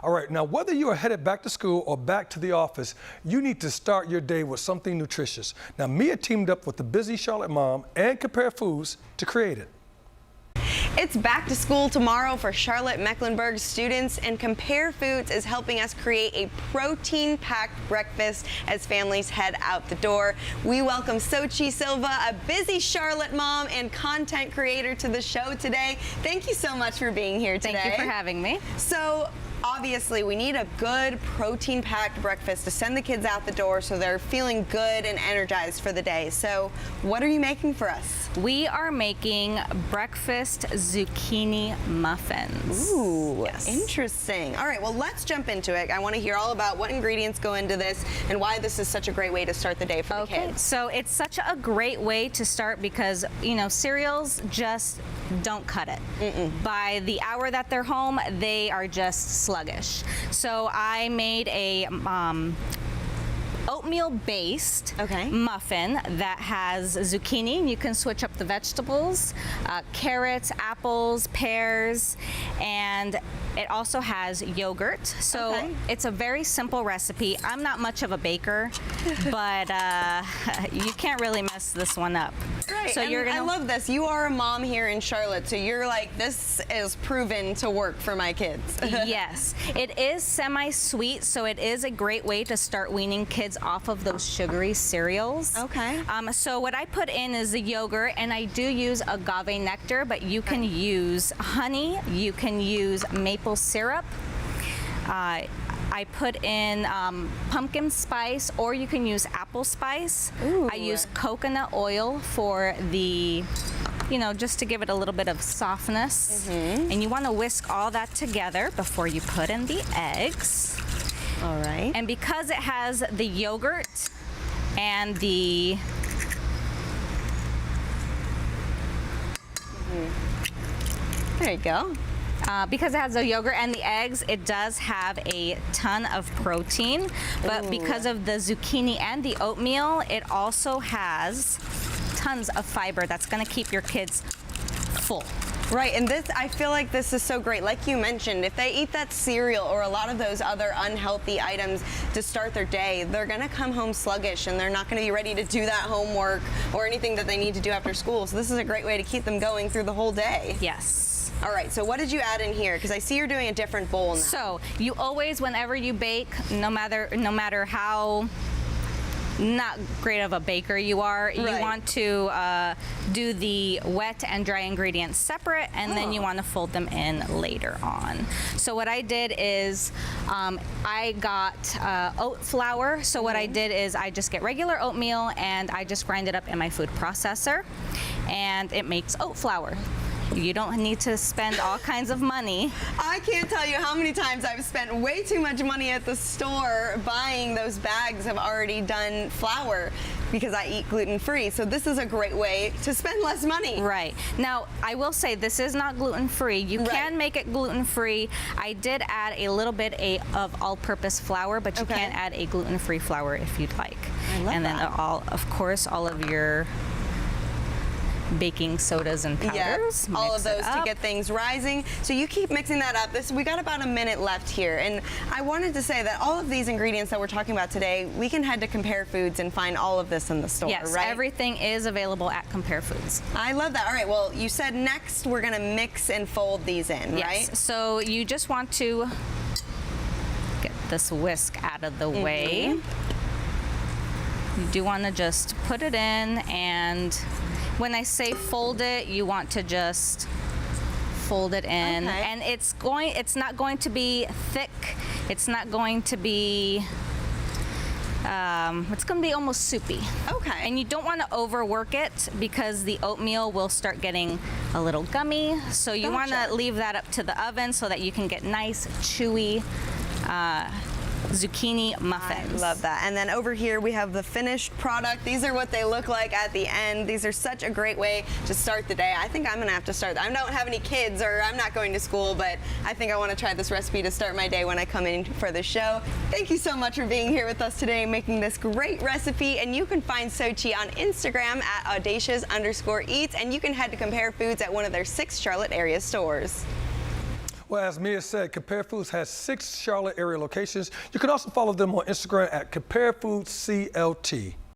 All right, now whether you are headed back to school or back to the office, you need to start your day with something nutritious. Now, Mia teamed up with the busy Charlotte mom and Compare Foods to create it. It's back to school tomorrow for Charlotte Mecklenburg students, and Compare Foods is helping us create a protein-packed breakfast as families head out the door. We welcome Xochil Silva, a busy Charlotte mom and content creator, to the show today. Thank you so much for being here today. Thank you for having me. So, obviously, we need a good protein-packed breakfast to send the kids out the door so they're feeling good and energized for the day. So what are you making for us? We are making breakfast zucchini muffins. Ooh, yes. Interesting. All right, well, let's jump into it. I want to hear all about what ingredients go into this and why this is such a great way to start the day for the kids. So it's such a great way to start because, you know, cereals just don't cut it. By the hour that they're home, they are just sluggish. So I made a oatmeal-based muffin that has zucchini. You can switch up the vegetables, carrots, apples, pears, and it also has yogurt. So it's a very simple recipe. I'm not much of a baker, but you can't really mess this one up. Right, so and I love this. You are a mom here in Charlotte, so you're like, this is proven to work for my kids. Yes, it is semi-sweet, so it is a great way to start weaning kids off of those sugary cereals. So what I put in is the yogurt, and I do use agave nectar, but you can use honey, you can use maple syrup. I put in pumpkin spice, or you can use apple spice. I use coconut oil for the, you know, just to give it a little bit of softness. And you want to whisk all that together before you put in the eggs. All right. And because it has the yogurt and the there you go. Because it has the yogurt and the eggs, it does have a ton of protein, but because of the zucchini and the oatmeal, it also has tons of fiber that's going to keep your kids full. Right, and this, I feel like this is so great. Like you mentioned, if they eat that cereal or a lot of those other unhealthy items to start their day, they're gonna come home sluggish and they're not gonna be ready to do that homework or anything that they need to do after school. So this is a great way to keep them going through the whole day. Yes. All right, so what did you add in here? Because I see you're doing a different bowl now. So you always, whenever you bake, no matter how not great of a baker you are, you want to do the wet and dry ingredients separate, and then you want to fold them in later on. So what I did is I got oat flour. So what I did is I just get regular oatmeal and I just grind it up in my food processor, and it makes oat flour. You don't need to spend all kinds of money. I can't tell you how many times I've spent way too much money at the store buying those bags of already done flour because I eat gluten-free. So this is a great way to spend less money. Right. Now, I will say this is not gluten-free. You can make it gluten-free. I did add a little bit of all-purpose flour, but you can add a gluten-free flour if you'd like. I love and then that. of course, all of your baking sodas and powders. All of those to get things rising. So you keep mixing that up. We got about a minute left here, and I wanted to say that all of these ingredients that we're talking about today, we can head to Compare Foods and find all of this in the store, yes, right? everything is available at Compare Foods. I love that. All right, well, you said next we're gonna mix and fold these in, right? So you just want to get this whisk out of the way. You do want to just put it in, and when I say fold it, you want to just fold it in, and it's not going to be thick. It's not going to be. It's going to be almost soupy. And you don't want to overwork it because the oatmeal will start getting a little gummy. So you want to leave that up to the oven so that you can get nice, chewy zucchini muffins. I love that. And then over here we have the finished product. These are what they look like at the end. These are such a great way to start the day. I think I'm gonna have to start. I don't have any kids, or I'm not going to school, but I think I want to try this recipe to start my day when I come in for the show. Thank you so much for being here with us today, making this great recipe. And you can find Xochil on Instagram at audacious_eats, and you can head to Compare Foods at one of their 6 Charlotte area stores. Well, as Mia said, Compare Foods has 6 Charlotte area locations. You can also follow them on Instagram at Compare Foods CLT.